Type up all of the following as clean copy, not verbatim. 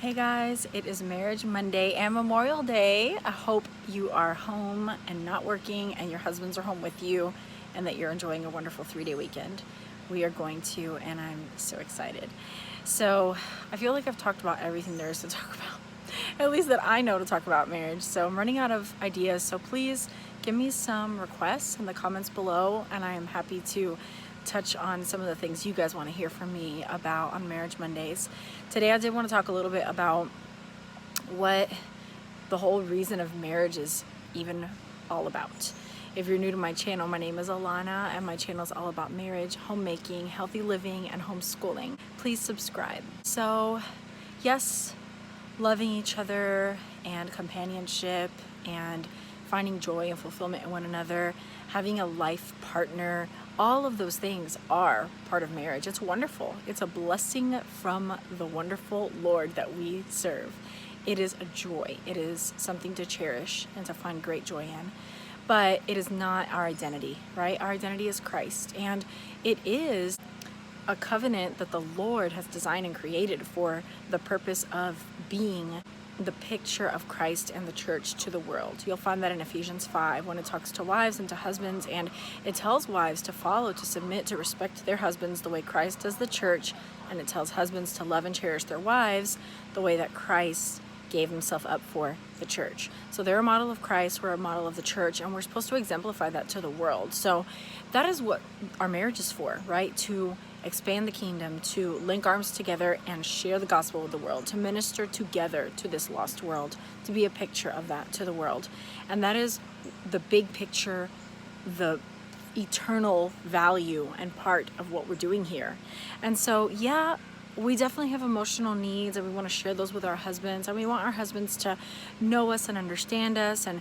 Hey guys, it is Marriage Monday and Memorial Day. I hope you are home and not working and your husbands are home with you and that you're enjoying a wonderful 3-day weekend. We are going to, and I'm so excited. So I feel like I've talked about everything there is to talk about, at least that I know to talk about marriage. So I'm running out of ideas. So please give me some requests in the comments below and I am happy to touch on some of the things you guys want to hear from me about on Marriage Mondays. Today I did want to talk a little bit about what the whole reason of marriage is even all about. If you're new to my channel, my name is Alana and my channel is all about marriage, homemaking, healthy living, and homeschooling. Please subscribe. So yes, loving each other and companionship and finding joy and fulfillment in one another, having a life partner, all of those things are part of marriage. It's wonderful. It's a blessing from the wonderful Lord that we serve. It is a joy. It is something to cherish and to find great joy in. But it is not our identity, right? Our identity is Christ. And it is a covenant that the Lord has designed and created for the purpose of being the picture of Christ and the church to the world. You'll find that in Ephesians 5 when it talks to wives and to husbands, and it tells wives to follow, to submit, to respect their husbands the way Christ does the church, and it tells husbands to love and cherish their wives the way that Christ gave himself up for the church. So they're a model of Christ, we're a model of the church, and we're supposed to exemplify that to the world. So that is what our marriage is for, right? To expand the kingdom, to link arms together and share the gospel with the world, to minister together to this lost world, to be a picture of that to the world. And that is the big picture, the eternal value and part of what we're doing here. And so, yeah, we definitely have emotional needs and we want to share those with our husbands, and we want our husbands to know us and understand us and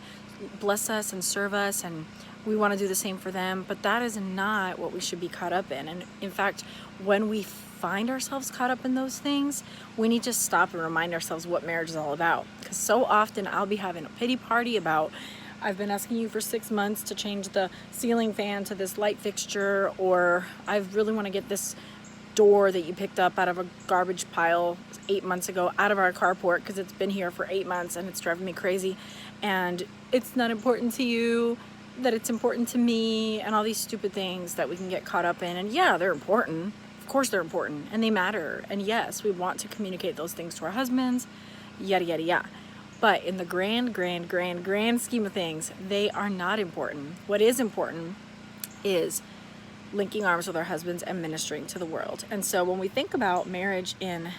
bless us and serve us, and we want to do the same for them. But that is not what we should be caught up in. And in fact, when we find ourselves caught up in those things, we need to stop and remind ourselves what marriage is all about. Because so often I'll be having a pity party about, I've been asking you for 6 months to change the ceiling fan to this light fixture, or I really want to get this door that you picked up out of a garbage pile 8 months ago out of our carport because it's been here for 8 months and it's driving me crazy, and it's not important to you that it's important to me, and all these stupid things that we can get caught up in. And yeah, they're important. Of course they're important and they matter. And yes, we want to communicate those things to our husbands, yada, yada, yada. But in the grand scheme of things, they are not important. What is important is linking arms with our husbands and ministering to the world. And so when we think about marriage in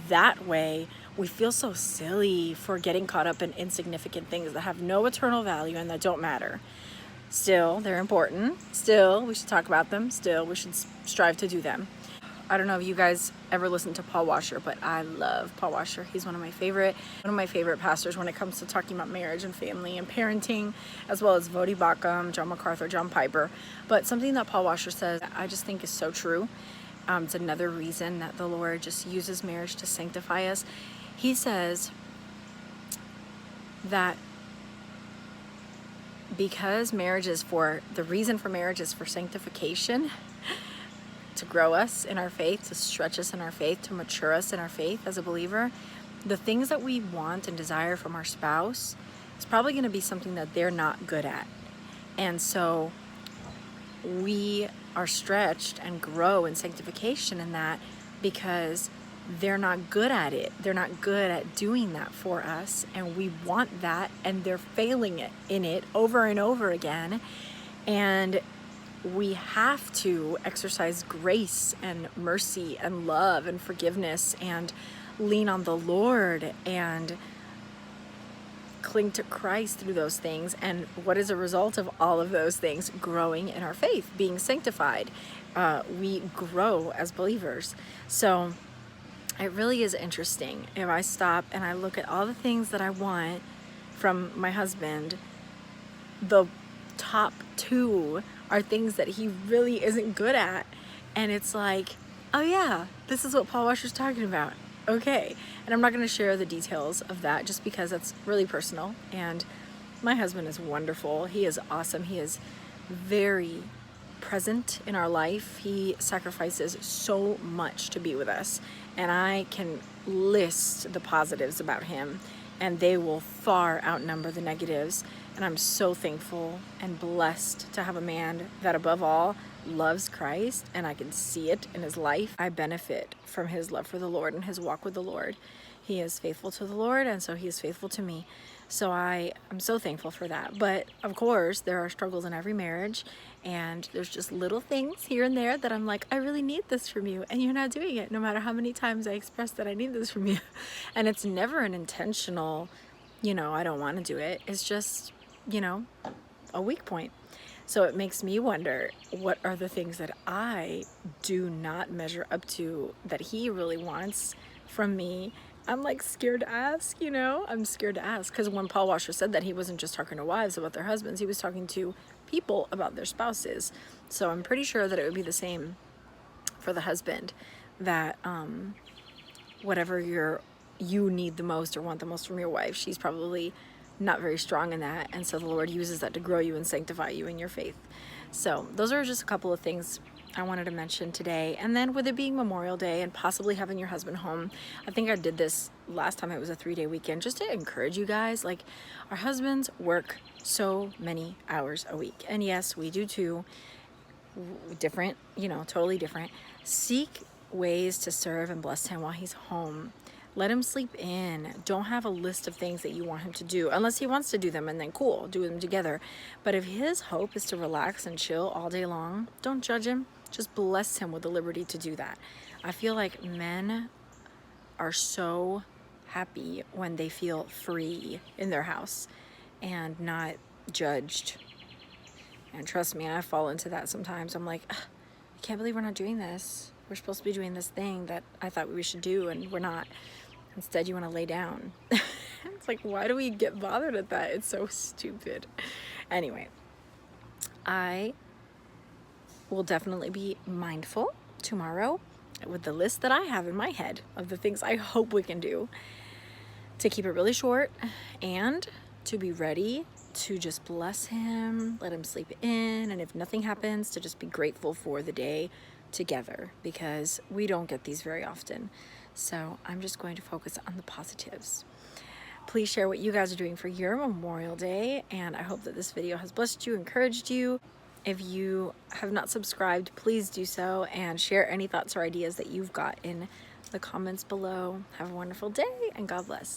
that way, we feel so silly for getting caught up in insignificant things that have no eternal value and that don't matter. Still, they're important. Still, we should talk about them. Still, we should strive to do them. I don't know if you guys ever listen to Paul Washer, but I love Paul Washer. He's one of my favorite pastors when it comes to talking about marriage and family and parenting, as well as Vodi Bakum, John MacArthur, John Piper. But something that Paul Washer says, I just think is so true. It's another reason that the Lord just uses marriage to sanctify us. He says that because the reason for marriage is for sanctification, to grow us in our faith, to stretch us in our faith, to mature us in our faith as a believer, the things that we want and desire from our spouse is probably going to be something that they're not good at. And so we are stretched and grow in sanctification in that because they're not good at it. They're not good at doing that for us, and we want that, and they're failing in it over and over again. And we have to exercise grace and mercy and love and forgiveness and lean on the Lord and cling to Christ through those things. And what is a result of all of those things? Growing in our faith, being sanctified. We grow as believers. So it really is interesting. If I stop and I look at all the things that I want from my husband, the top 2 are things that he really isn't good at. And it's like, oh yeah, this is what Paul Washer's talking about. Okay. And I'm not going to share the details of that just because that's really personal. And my husband is wonderful. He is awesome. He is very present in our life. He sacrifices so much to be with us, and I can list the positives about him, and they will far outnumber the negatives. And I'm so thankful and blessed to have a man that above all loves Christ, and I can see it in his life. I benefit from his love for the Lord and his walk with the Lord. He is faithful to the Lord, and so he is faithful to me. So I'm so thankful for that. But of course, there are struggles in every marriage, and there's just little things here and there that I'm like, I really need this from you, and you're not doing it, no matter how many times I express that I need this from you. And it's never an intentional, I don't want to do it. It's just, a weak point. So it makes me wonder, what are the things that I do not measure up to that he really wants from me? I'm like scared to ask, I'm scared to ask, because when Paul Washer said that, he wasn't just talking to wives about their husbands, he was talking to people about their spouses. So I'm pretty sure that it would be the same for the husband, that whatever you need the most or want the most from your wife, she's probably not very strong in that, and so the Lord uses that to grow you and sanctify you in your faith. So those are just a couple of things I wanted to mention today. And then with it being Memorial Day and possibly having your husband home, I think I did this last time it was a 3-day weekend, just to encourage you guys. Like, our husbands work so many hours a week, and yes, we do too. Different, totally different. Seek ways to serve and bless him while he's home. Let him sleep in. Don't have a list of things that you want him to do, unless he wants to do them, and then cool, do them together. But if his hope is to relax and chill all day long, don't judge him. Just bless him with the liberty to do that. I feel like men are so happy when they feel free in their house and not judged. And trust me, I fall into that sometimes. I'm like, I can't believe we're not doing this. We're supposed to be doing this thing that I thought we should do, and we're not. Instead, you want to lay down. It's like, why do we get bothered at that? It's so stupid. Anyway, I will definitely be mindful tomorrow with the list that I have in my head of the things I hope we can do to keep it really short, and to be ready to just bless him, let him sleep in, and if nothing happens, to just be grateful for the day together, because we don't get these very often. So I'm just going to focus on the positives. Please share what you guys are doing for your Memorial Day, and I hope that this video has blessed you, encouraged you. If you have not subscribed, please do so, and share any thoughts or ideas that you've got in the comments below. Have a wonderful day, and God bless.